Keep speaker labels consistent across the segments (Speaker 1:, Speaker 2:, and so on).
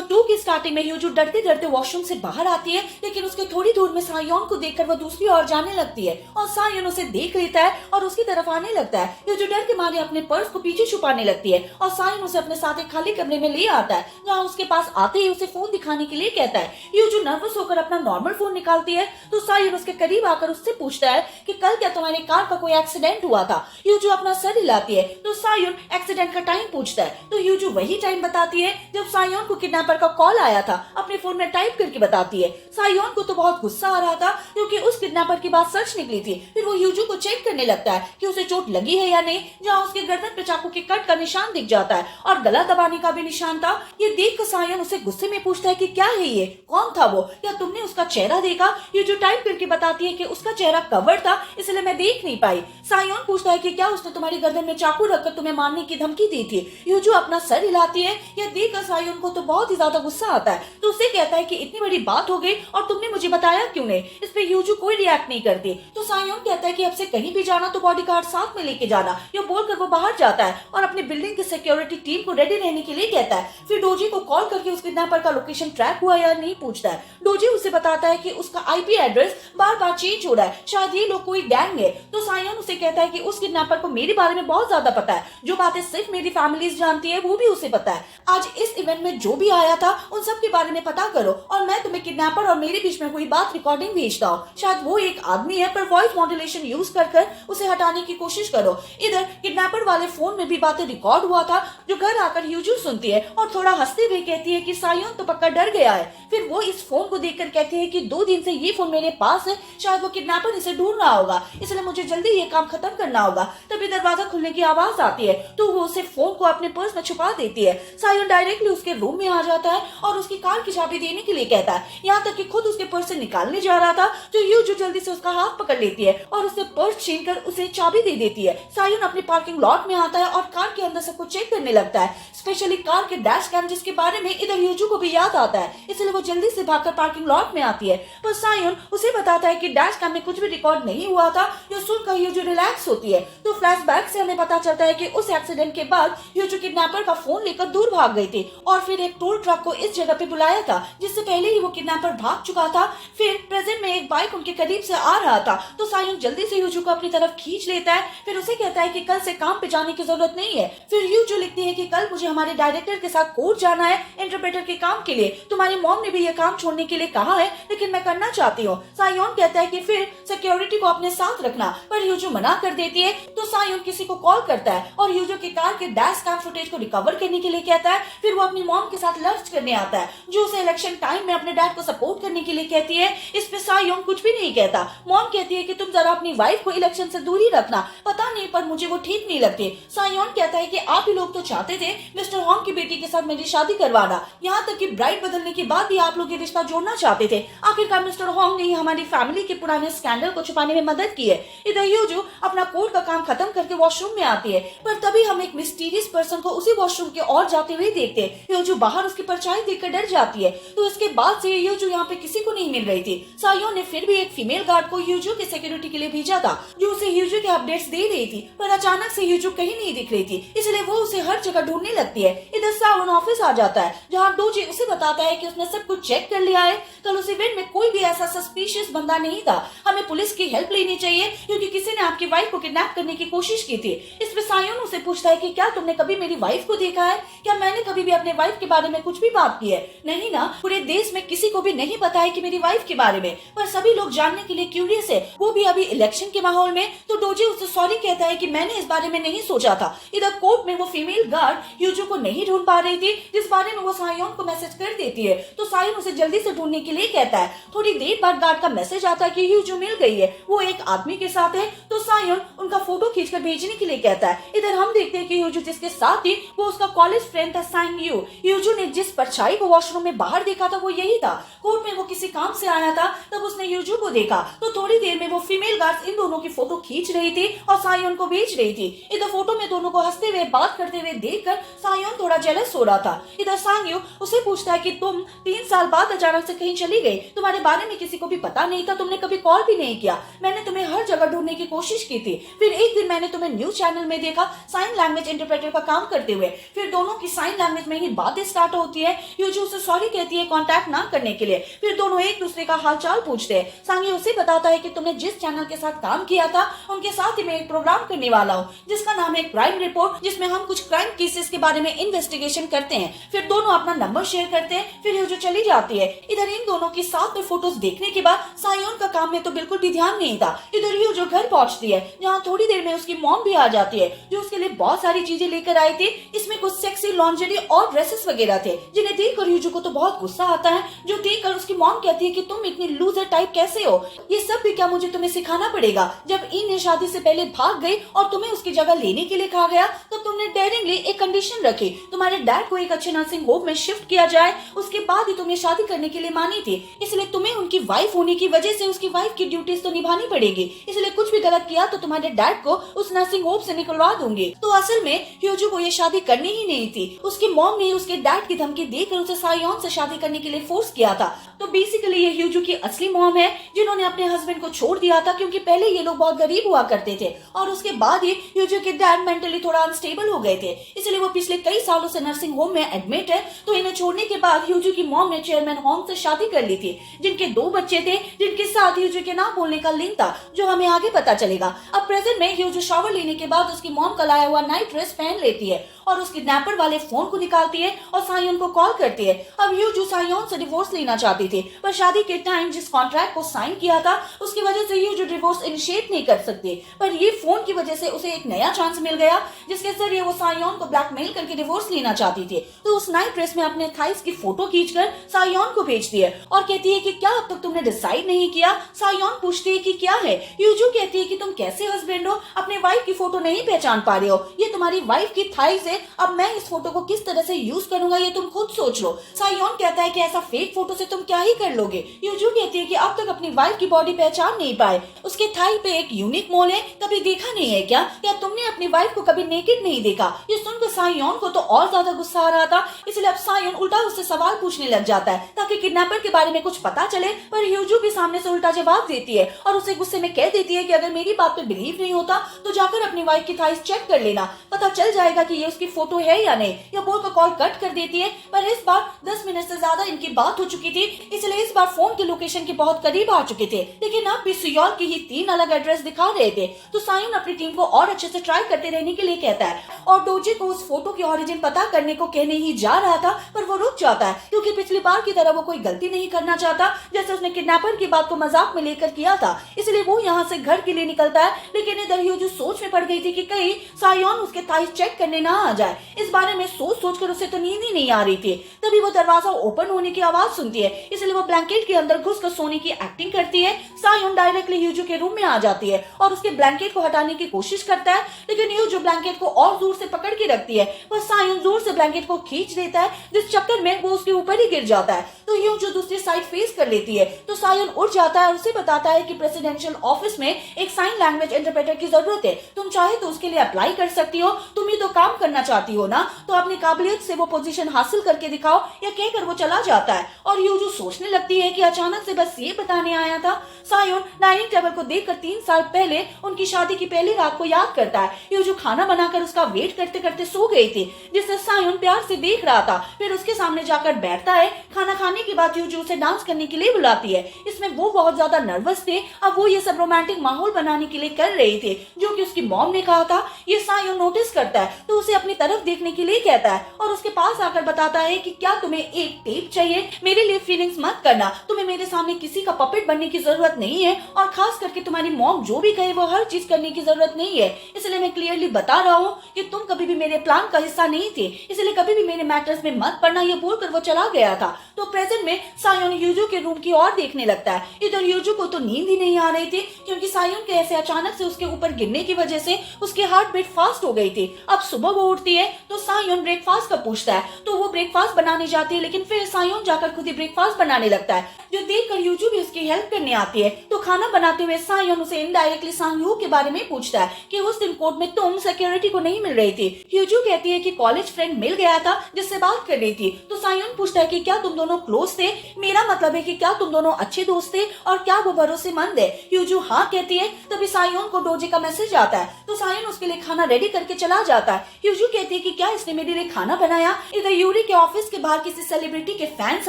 Speaker 1: Episode 2 की starting में yuzu डरते डरते वॉशरूम से बाहर आती है, लेकिन उसके थोड़ी दूर में सायोन को देखकर वो दूसरी ओर जाने लगती है और सायोन उसे देख लेता है और उसकी तरफ आने लगता है। यूजू डर के मारे अपने पर्स को पीछे छुपाने लगती है और सायोन उसे अपने साथ एक खाली कमरे में ले आता है, जहाँ उसके पास आते ही उसे फोन दिखाने के लिए कहता है। यूजू नर्वस होकर अपना नॉर्मल फोन निकालती है तो सायोन उसके करीब आकर उससे पूछता है कि कल क्या तुम्हारी कार का कोई एक्सीडेंट हुआ था। यूजू अपना सर हिलाती है तो सायोन एक्सीडेंट का टाइम पूछता है तो यूजू वही टाइम बताती है जब सायोन को किडनैपर का कॉल आया था। अपने फोन में टाइप करके बताती है। सायोन को तो बहुत गुस्सा आ रहा था क्योंकि उस किडनैपर की बात सच निकली थी। फिर वो यूजू को चेक करने लगता है कि उसे चोट लगी है या नहीं, जहाँ उसके गर्दन पे चाकू के कट का निशान दिख जाता है और गला दबाने का भी निशान था। ये देख कर सायोन उसे गुस्से में पूछता है कि क्या है ये, कौन था वो, क्या तुमने उसका चेहरा देखा। यूजू टाइप करके बताती है कि उसका चेहरा कवर था इसलिए मैं देख नहीं पाई। सायोन पूछता है कि क्या उसने तुम्हारी गर्दन में चाकू रखकर तुम्हें मारने की धमकी दी थी। यूजू अपना सर हिलाती है। यह देखकर सायोन को तो बहुत ही ज्यादा गुस्सा आता है तो उसे कहता है कि इतनी बड़ी बात हो गई और तुमने मुझे बताया क्यों नहीं। इस पे यूजू कोई रिएक्ट नहीं करती तो सायोन कहता है कि अब से कहीं भी जाना तो बॉडीगार्ड साथ में लेके जाना। ये बोलकर वो बाहर जाता है और अपनी बिल्डिंग की सिक्योरिटी टीम को रेडी रहने के लिए कहता है। फिर डोजी को कॉल करके उस किडनैपर का लोकेशन ट्रैक हुआ या नहीं पूछता है। डोजी उसे बताता है कि उसका आईपी एड्रेस बार बार चेंज हो रहा है, शायद ये लोग कोई गैंग है। तो सायोन उसे कहता है कि उस किडनैपर को मेरे बारे में बहुत ज्यादा पता है, जो बातें सिर्फ मेरी फैमिली जानती है वो भी उसे पता है। आज इस इवेंट में जो भी आया था उन सब के बारे में पता करो और मैं तुम्हें किडनैपर और मेरे बीच में हुई बात रिकॉर्डिंग भेजता हूँ। शायद वो एक आदमी है पर वॉइस मॉड्यूलेशन यूज कर उसे हटाने की कोशिश करो। इधर किडनैपर वाले फोन में भी बातें रिकॉर्ड हुआ था जो घर आकर यूजू सुनती है और थोड़ा हंसते हुए कहती है कि सायोन तो पक्का डर गया है। फिर वो इस फोन को देखकर कहती है कि 2 दिन से ये फोन मेरे पास है, शायद वो किडनैपर इसे ढूंढ रहा होगा, इसलिए मुझे जल्दी ये काम खत्म करना होगा। तभी दरवाजा खुलने की आवाज आती है तो वो उसे फोन को अपने पर्स में छुपा देती है। सायोन डायरेक्टली उसके रूम में आ जाता है और उसकी कार की चाबी देने के लिए कहता है, यहाँ तक कि खुद उसके पर्स से निकालने जा रहा था तो यूजू जल्दी से उसका हाथ पकड़ लेती है और उससे पर्स छीन कर उसे चाबी दे देती है। सायोन अपनी पार्किंग लॉट में आता है और कार के अंदर सब कुछ चेक करने लगता है, स्पेशली कार के डैश कैम, जिसके बारे में इधर यूजू को भी याद आता है, इसलिए वो जल्दी से भागकर पार्किंग लॉट में आती है। पर सायोन उसे बताता है कि डैश कैम में कुछ भी रिकॉर्ड नहीं हुआ था। ये सुनकर यूजू रिलैक्स होती है तो फ्लैशबैक से हमें पता चलता है कि उस एक्सीडेंट के बाद यूजू किडनैपर का फोन लेकर दूर भाग गई थी और फिर एक टोल ट्रक को इस जगह पे बुलाया था जिससे पहले ही वो किडनैपर भाग चुका था। फिर प्रेजेंट में एक बाइक उनके करीब से आ रहा था तो सायोन जल्दी से यूजू को अपनी तरफ खींच लेता है। फिर उसे कहता है कि कल से काम पे जाने की जरूरत नहीं है। फिर यूजू लिखती है कि कल मुझे हमारे डायरेक्टर के साथ कोर्ट जाना है इंटरप्रेटर के काम के लिए। तुम्हारी मॉम ने भी ये काम छोड़ने के लिए कहा है लेकिन मैं करना चाहती हूँ। सायोन कहता है कि फिर सिक्योरिटी को अपने साथ रखना, पर यूजू मना कर देती है तो सायोन किसी को कॉल करता है और यूजू की कार के डैश कैम फुटेज को रिकवर करने के लिए कहता है। फिर वो अपनी मॉम के साथ लंच करने आता है जो उसे इलेक्शन टाइम में अपने डैड को सपोर्ट करने के लिए कहती है। इस पे सायोन कुछ भी नहीं कहता। मॉम कहती है कि तुम जरा अपनी वाइफ को इलेक्शन से दूर ही रखना, पता नहीं पर मुझे वो ठीक नहीं लगती। सायोन कहता है कि आप ही लोग तो चाहते थे मिस्टर हॉन्ग की बेटी के साथ मेरी शादी करवाना, यहाँ तक कि ब्राइड बदलने के बाद भी आप लोग ये रिश्ता जोड़ना चाहते थे। आखिरकार मिस्टर हॉन्ग ने ही हमारी फैमिली के पुराने स्कैंडल को छुपाने में मदद की है। इधर यूजू अपना कोर्ट का काम खत्म करके वॉशरूम में आती है पर तभी हम एक मिस्टीरियस पर्सन को उसी वॉशरूम के और जाते हुए देखते हैं। यूजू बाहर उसकी परछाई देखकर डर जाती है तो इसके बाद से यूजू यहाँ पे किसी को नहीं मिल रही थी। सायोन ने फिर भी एक फीमेल गार्ड को यूजू की सिक्योरिटी के लिए भेजा था जो उसे यूजू के अपडेट्स दे रही थी, पर अचानक से यूजू कहीं नहीं दिख रही थी इसलिए वो उसे हर जगह ढूंढने लगती है। इधर सावन ऑफिस आ जाता है जहाँ डोजी उसे बताता है कि उसने सब कुछ चेक कर लिया है। कल उस इवेंट में कोई भी ऐसा सस्पिशियस बंदा नहीं था, हमें पुलिस की हेल्प लेनी चाहिए क्योंकि किसी ने आपकी वाइफ को किडनैप करने की कोशिश की थी। इस पे सायोन उसे पूछता है कि क्या तुमने कभी मेरी वाइफ को देखा है, क्या मैंने कभी भी अपने वाइफ के बारे में कुछ भी बात की है। नहीं ना, पूरे देश में किसी को भी नहीं पता है कि मेरी वाइफ के बारे में, पर सभी लोग जानने के लिए क्यूरियस है, वो भी अभी इलेक्शन के माहौल में। तो डोजी उसे सॉरी कहता है कि मैंने इस बारे में नहीं सोचा था। इधर कोर्ट में वो फीमेल गार्ड यूजू को नहीं ढूंढ पा रही थी जिस बारे में वो सायोन को मैसेज कर देती है तो सायोन उसे जल्दी से ढूंढने के लिए कहता है। थोड़ी देर बाद गार्ड का मैसेज आता है कि यूजू मिल गई है, वो एक आदमी के साथ है तो सायोन उनका फोटो खींचकर भेजने के लिए कहता है। इधर हम देखते हैं कि यूजू जिसके साथ थी वो उसका कॉलेज फ्रेंड था सांग यू। यूजू ने जिस परछाई को वॉशरूम में बाहर देखा था वो यही था। कोर्ट में वो किसी काम से आया था तब उसने यूजू को देखा तो थोड़ी देर में वो फीमेल गार्ड्स इन दोनों की फोटो खींच रही थी और सायोन को भेज रही थी। इधर फोटो में दोनों को हंसते हुए बात करते हुए देखकर सायोन थोड़ा जेलस हो रहा था। इधर सांग यू उसे पूछता है कि तुम 3 साल बाद अचानक से कहीं चली गई, तुम्हारे बारे में किसी को भी पता नहीं था, तुमने कभी कॉल भी नहीं किया, मैंने तुम्हें हर जगह ढूंढने की कोशिश की थी। फिर एक दिन मैंने तुम्हें न्यूज चैनल में देखा साइन लैंग्वेज इंटरप्रेटर का काम करते हुए। फिर दोनों की साइन लैंग्वेज में ही बातें स्टार्ट होती है। यूजू उसे सॉरी कहती है कांटेक्ट ना करने के लिए। फिर दोनों एक दूसरे का हालचाल पूछते हैं। सांगी उसे बताता है कि तुमने जिस चैनल के साथ काम किया था उनके साथ ही मैं एक प्रोग्राम करने वाला हूँ जिसका नाम है क्राइम रिपोर्ट, जिसमें हम कुछ क्राइम केसेस के बारे में इन्वेस्टिगेशन करते हैं। फिर दोनों अपना नंबर शेयर करते हैं। फिर ह्यूजो चली जाती है। इधर इन दोनों की साथ में फोटोज देखने के बाद सायोन का काम में तो बिल्कुल भी ध्यान नहीं था। इधर ह्यूजो घर पहुंचती है जहाँ थोड़ी देर में उसकी मॉम भी आ जाती है जो उसके लिए बहुत सारी चीजें लेकर आई थी। इसमें कुछ सेक्सी लॉन्जरी और ड्रेसेस वगैरह थे जिन्हें देखकर ह्यूजो को तो बहुत गुस्सा आता है, जो देखकर उसकी मॉम कहती है कि तुम इतनी लूजर टाइप कैसे हो, ये सब भी क्या मुझे तुम्हें सिखाना पड़ेगा। जब इन ने शादी से पहले भाग गई और तुम्हें उसकी जगह लेने के लिए कहा गया तो तुमने डेयरिंगली एक कंडीशन रखी, तुम्हारे डैड को एक अच्छे नर्सिंग होम में शिफ्ट किया जाए, उसके बाद ही तुमने शादी करने के लिए मानी थी। इसलिए तुम्हें उनकी वाइफ होने की वजह से उसकी वाइफ की ड्यूटीज तो निभानी पड़ेगी, इसलिए कुछ भी गलत किया तो तुम्हारे डैड को उस नर्सिंग होम से निकलवा दूंगी। तो असल में ह्यूजो को ये शादी करनी ही नहीं थी। उसकी मॉम ने उसके डैड की धमकी देकर उसे सायोन से शादी करने के लिए फोर्स किया था। तो बेसिकली ये ह्यूजो की असली मॉम है जिन्होंने अपने हस्बैंड को छोड़ दिया था क्योंकि पहले ये लोग बहुत गरीब हुआ करते थे और उसके बाद ही ह्यूजो के डैड मेंटली थोड़ा अनस्टेबल हो गए थे, इसलिए वो पिछले कई सालों से नर्सिंग होम में एडमिट है। तो इन्हें छोड़ने के बाद ह्यूजो की मॉम ने चेयरमैन होम से शादी कर ली थी जिनके 2 बच्चे थे, जिनके साथ ह्यूजो के नाम बोलने का लिंक था जो हमें आगे पता चलेगा। अब प्रेजेंट में ह्यूजो शावर लेने के बाद उसकी मॉम का लाया हुआ नाइट ड्रेस पहन लेती है और उस किडनैपर वाले फोन को निकालती है और सायोन को कॉल करती है। अब ह्यूजो सायोन से डिवोर्स लेना चाहती थी पर शादी के टाइम जिस कॉन्ट्रैक्ट को साइन किया था उसकी वजह से ह्यूजो डिवोर्स इनिशिएट नहीं कर सकती, पर ये फोन की वजह से उसे एक नया चांस मिल गया जिसके जरिए वो सायोन को ब्लैकमेल करके डिवोर्स लेना चाहती थी। तो उस नाइट ड्रेस में अपने थाइस की फोटो खींचकर सायोन को भेजती है और कहती है कि क्या अब तक तुमने डिसाइड नहीं किया। सायोन पूछती है कि क्या है। ह्यूजो कहती है कि तुम कैसे हस्बैंड हो, अपने वाइफ की फोटो नहीं पहचान पा रहे हो, ये तुम्हारी वाइफ की थाइस है, अब मैं इस फोटो को किस तरह से यूज करूंगा ये तुम खुद सोच लो। सायोन कहता है कि ऐसा फेक फोटो से तुम क्या ही कर लोगे। ह्यूजो कहती है कि अब तक अपनी वाइफ की बॉडी पहचान नहीं पाए, उसके थाई पे एक यूनिक मोल है, कभी देखा नहीं है क्या, या तुमने अपनी वाइफ को कभी नेकेड नहीं देखा। ये सुनकर सायोन को तो और ज्यादा गुस्सा आ रहा था, इसलिए अब सायोन उल्टा उससे सवाल पूछने लग जाता है ताकि किडनैपर के बारे में कुछ पता चले, पर ह्यूजो भी सामने से उल्टा जवाब देती है और उसे गुस्से में कह देती है कि अगर मेरी बात पे बिलीव नहीं होता तो जाकर अपनी वाइफ की थाइस चेक कर लेना, पता चल जाएगा कि ये उसकी फोटो है या नहीं। यह बोलकर कॉल कट कर देती है, पर इस बार 10 मिनट से ज्यादा इनकी बात हो चुकी थी, इसलिए इस बार फोन के लोकेशन के बहुत करीब आ चुके थे, लेकिन अब भी सियोल की ही 3 अलग एड्रेस दिखा रहे थे। तो सायोन अपनी टीम को और अच्छे से ट्राई करते रहने के लिए कहता है और डोजी को उस फोटो की ओरिजिन पता करने को कहने ही जा रहा था, पर वो रुक जाता है क्योंकि पिछली बार की तरह वो कोई गलती नहीं करना चाहता जैसे उसने किडनैपर की बात को मजाक में लेकर किया था, इसलिए वो यहाँ से घर के लिए निकलता है। लेकिन इधर ह्यूजो सोच में पड़ गई थी कि कहीं सायोन उसके थाइस चेक करने ना आ जाए। इस बारे में सोच कर उसे तो नींद ही नहीं आ रही थी। तभी वो दरवाजा ओपन होने की आवाज सुनती है, इसलिए वो ब्लैंकेट के अंदर घुसकर सोने की एक्टिंग करती है। सायोन डायरेक्टली ह्यूजो के रूम में आ जाती है और उसके ब्लैंकेट को हटाने की कोशिश करता है, लेकिन ह्यूजो ब्लैंकेट को और जोर से पकड़ के रखती है। पर सायोन जोर से ब्लैंकेट को खींच देता है जिस चक्कर में वो उसके ऊपर ही गिर जाता है। तो ह्यूजो दूसरी साइड फेस कर लेती है। तो सायोन उठ जाता है और उसे बताता है कि प्रेसिडेंशियल ऑफिस में एक साइन लैंग्वेज इंटरप्रेटर की जरूरत है, तुम चाहे तो उसके लिए अप्लाई कर सकती हो, तुम ही तो काम करना चाहती हो ना, तो अपनी काबिलियत से वो पोजीशन हासिल करके दिखाओ, या कहकर वो चला जाता है। और ह्यूजो सोचने लगती है कि अचानक से बस ये बताने आया था। सायोन डाइनिंग टेबल को देखकर 3 साल पहले उनकी शादी की पहली रात को याद करता है। ह्यूजो खाना बनाकर उसका वेट करते करते सो गई थी, जिसे सायोन प्यार से देख रहा था। फिर उसके सामने जाकर बैठता है। खाना खाने के बाद ह्यूजो उसे डांस करने के लिए बुलाती है। इसमें वो बहुत ज्यादा नर्वस थे, अब वो ये सब रोमांटिक माहौल बनाने के लिए कर रहे थे जो कि उसकी मॉम ने कहा था। ये सायोन नोटिस करता है तो उसे अपनी तरफ देखने के लिए कहता है और उसके पास आकर बताता है कि क्या तुम्हें एक टेप चाहिए, मेरे लिए फीलिंग्स मत करना, तुम्हें मेरे सामने किसी का पपेट बनने की जरूरत नहीं है, और खास करके तुम्हारी मॉम जो भी कहे वो हर चीज करने की जरूरत नहीं है। इसलिए मैं क्लियरली बता रहा हूँ कि तुम कभी भी मेरे प्लान का हिस्सा नहीं थे, इसलिए कभी भी मेरे मैटर्स में मत पड़ना, ये बोलकर वो चला गया था। तो प्रेजेंट में सायोन ह्यूजो के रूम की ओर देखने लगता है। इधर ह्यूजो को तो नींद ही नहीं आ रही थी क्योंकि सायोन के ऐसे अचानक से उसके ऊपर गिरने की वजह से उसकी हार्ट बीट फास्ट हो गई थी। अब सुबह वो उठती है तो सायोन ब्रेकफास्ट का पूछता है, तो वो ब्रेकफास्ट बनाने जाती है, लेकिन फिर सायोन जाकर खुद ही ब्रेकफास्ट बनाने लगता है, जो देखकर ह्यूजो भी उसकी हेल्प करने आती है। तो खाना बनाते हुए सायोन उसे इनडायरेक्टली सांग-ह्यू के बारे में पूछता है कि उस दिन कोर्ट में तुम सिक्योरिटी को नहीं मिल रही थी। ह्यूजो कहती है कि कॉलेज फ्रेंड मिल गया था जिससे बात कर रही थी। तो सायोन पूछता है कि क्या तुम दोनों दोनों क्लोज थे? मेरा मतलब है कि क्या तुम दोनों अच्छे दोस्त थे और क्या वो भरोसेमंद है? यूजू हाँ कहती है। तभी सायोन को डोजे का मैसेज आता है तो सायोन उसके लिए खाना रेडी करके चला जाता है। यूजू कहती है कि क्या इसने मेरे लिए खाना बनाया? इधर यूरी के ऑफिस के बाहर किसी सेलिब्रिटी के फैंस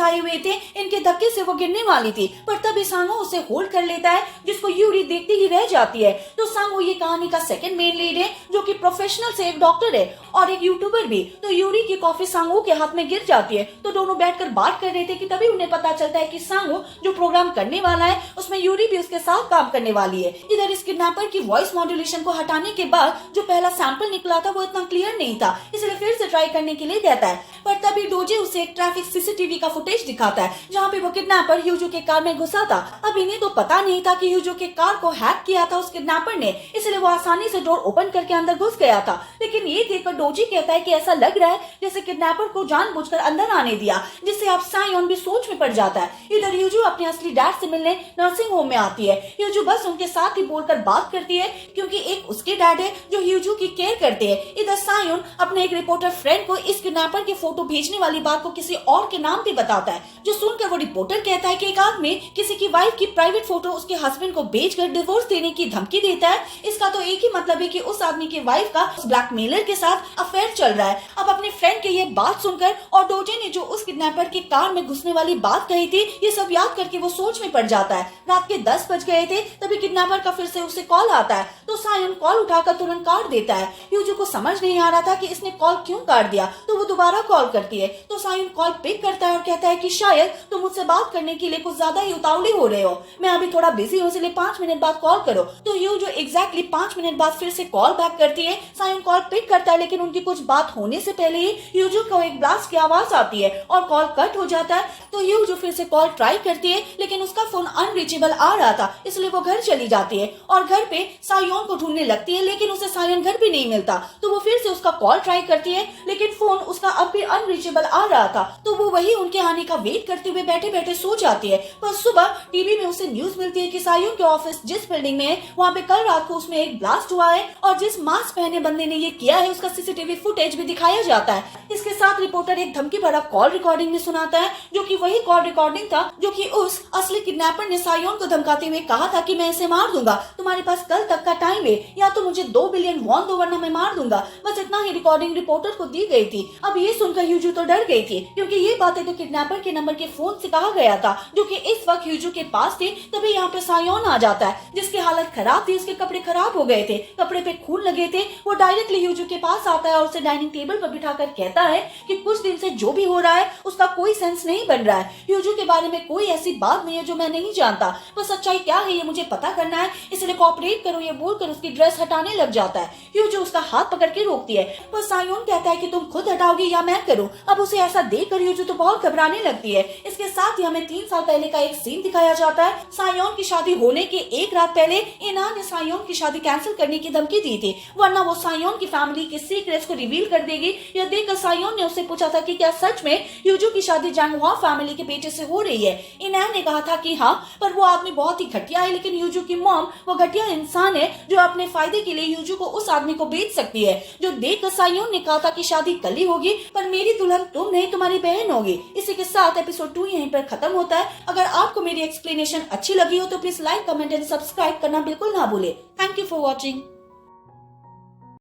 Speaker 1: आए हुए थे। इनके धक्के से वो गिरने वाली थी पर तभी सांगो उसे होल्ड कर लेता है जिसको यूरी देखती ही रह जाती है। तो सांगो ये कहानी का सेकंड मेन लीड है जो कि प्रोफेशनल से एक डॉक्टर है और एक यूट्यूबर भी। तो यूरी की कॉफी सांगो के हाथ में गिर जाती है तो दोनों बैठकर बात कर रहे थे कि तभी उन्हें पता चलता है कि सांगो जो प्रोग्राम करने वाला है उसमें यूरी भी उसके साथ काम करने वाली है। इधर इस किडनैपर की वॉइस मॉड्यूलेशन को हटाने के बाद जो पहला सैंपल निकला था वो इतना क्लियर नहीं था, इसलिए फिर से ट्राई करने के लिए कहता है। पर तभी डोजे उसे एक ट्रैफिक सीसीटीवी का फुटेज दिखाता है जहाँ पे वो किडनैपर यूजू के कार में घुसा था। अब इन्हें तो पता नहीं था कि यूजू के कार को हैक किया था उस किडनैपर ने, इसलिए वो आसानी से डोर ओपन करके अंदर घुस गया था। लेकिन ये देखकर डोजी कहता है कि ऐसा लग रहा है जैसे किडनैपर को जानबूझकर अंदर आने दिया, जिससे अब सायोन भी सोच में पड़ जाता है। इधर यूजू अपने असली डैड से मिलने नर्सिंग होम में आती है। यूजू बस उनके साथ ही बोलकर बात करती है क्योंकि एक उसके डैड है जो यूजू की केयर करते हैं। इधर सायोन अपने एक रिपोर्टर फ्रेंड को इस किडनैपर की फोटो भेजने वाली बात को किसी और के नाम पे बताता है, जो सुनकर वो रिपोर्टर कहता है कि एक आदमी किसी की वाइफ की प्राइवेट फोटो उसके हस्बैंड को भेजकर डिवोर्स देने की धमकी देता है। इसका तो एक ही मतलब है कि उस आदमी की वाइफ का उस ब्लैकमेलर के साथ अफेयर चल रहा है। अब अपने फ्रेंड के ये बात सुनकर और डोजे ने जो उस किडनैपर की कार में घुसने वाली बात कही थी ये सब याद करके वो सोच में पड़ जाता है। रात के 10 बज गए थे तभी किडनैपर का फिर से उसे कॉल आता है तो सायोन कॉल उठाकर तुरंत काट देता है। यूजू को समझ नहीं आ रहा था कि इसने कॉल क्यों काट दिया तो वो दोबारा कॉल करती है तो सायोन कॉल पिक करता है और कहता है कि शायद तुम मुझसे बात करने के लिए कुछ ज्यादा ही उतावली हो रहे हो, मैं अभी थोड़ा बिजी हूँ इसलिए 5 मिनट बाद कॉल करो। तो यूजू एग्जैक्टली 5 मिनट बाद फिर से कॉल बैक करती है। सायोन कॉल पिक करता है लेकिन उनकी कुछ बात होने से पहले ही यूजू को एक ब्लास्ट की आवाज आती है और कॉल कट हो जाता है। तो यूजू फिर से कॉल ट्राई करती है लेकिन उसका फोन अनरीचेबल आ रहा था, इसलिए वो घर चली जाती है और घर पे सायोन को ढूंढने लगती है लेकिन उसे सायोन घर भी नहीं मिलता। तो वो फिर से उसका कॉल ट्राई करती है लेकिन फोन उसका अब भी अनरीचेबल आ रहा था। तो वो वही उनके आने का वेट करते हुए बैठे बैठे सो जाती है। पर सुबह टीवी में उसे न्यूज मिलती है कि सायोन के ऑफिस जिस बिल्डिंग में है वहाँ पे कल रात को उसमें एक ब्लास्ट हुआ है और जिस मास्क पहने बंदे ने ये किया है उसका सीसीटीवी फुटेज भी दिखाया जाता है। इसके साथ रिपोर्टर एक धमकी भरा कॉल रिकॉर्डिंग में सुनाता है जो कि वही कॉल रिकॉर्डिंग था जो कि उस असली किडनैपर ने सायोन को धमकाते हुए कहा था कि मैं इसे मार दूंगा, तुम्हारे पास कल तक का टाइम है या तो मुझे 2 बिलियन वॉन दो वरना मैं मार दूंगा। बस इतना ही रिकॉर्डिंग रिपोर्टर को दी गई थी। अब ये सुनकर यूजू तो डर गई थी क्योंकि ये बातें तो किडनैपर के नंबर के फोन से कहा गया था जो कि इस वक्त यूजू के पास थे। तभी यहाँ पे सायोन आ जाता है जिसकी हालत खराब थी, उसके कपड़े खराब हो गए थे, कपड़े पे खून लगे थे। वो डायरेक्टली यूजू के पास आता है और उसे डाइनिंग टेबल पर बिठाकर कहता है कि कुछ दिन से जो भी हो रहा है उसका कोई सेंस नहीं बन रहा है। यूजू के बारे में कोई ऐसी बात नहीं है जो मैं नहीं जानता, बस सच्चाई क्या है ये मुझे पता करना है, इसलिए कोऑपरेट करो ये बोलकर उसकी ड्रेस हटाने लग जाता है। यूजू उसका हाथ पकड़ के रोकती है पर सायोन कहता है कि तुम खुद हटाओगी या मैं करूं। अब उसे ऐसा देखकर यूजू तो बहुत घबराने लगती है। इसके साथ ही हमें 3 साल पहले का एक सीन दिखाया जाता है। सायोन की शादी होने के एक रात पहले इना ने सायोन की शादी कैंसिल करने की धमकी दी थी वरना वो सायोन की फैमिली के सीक्रेट्स को रिवील कर देगी। यह देखकर सायोन ने उससे पूछा था कि क्या सच में यूजू की शादी जंगहुआ फैमिली के बेटे से हो रही है। इना ने कहा था कि हाँ, पर वो आदमी बहुत ही घटिया है, लेकिन यूजू की मॉम वो घटिया इंसान है जो अपने फायदे के लिए यूजू को उस आदमी को बेच सकती है। जो देखकर सायोन ने कहा था कि शादी कल ही होगी पर मेरी दुल्हन तुम नहीं तुम्हारी बहन होगी। इसी के साथ एपिसोड 2 यहीं पर खत्म होता है। अगर आपको मेरी एक्सप्लेनेशन अच्छी लगी हो तो please like, comment and subscribe करना बिल्कुल ना भूले। Thank you for watching.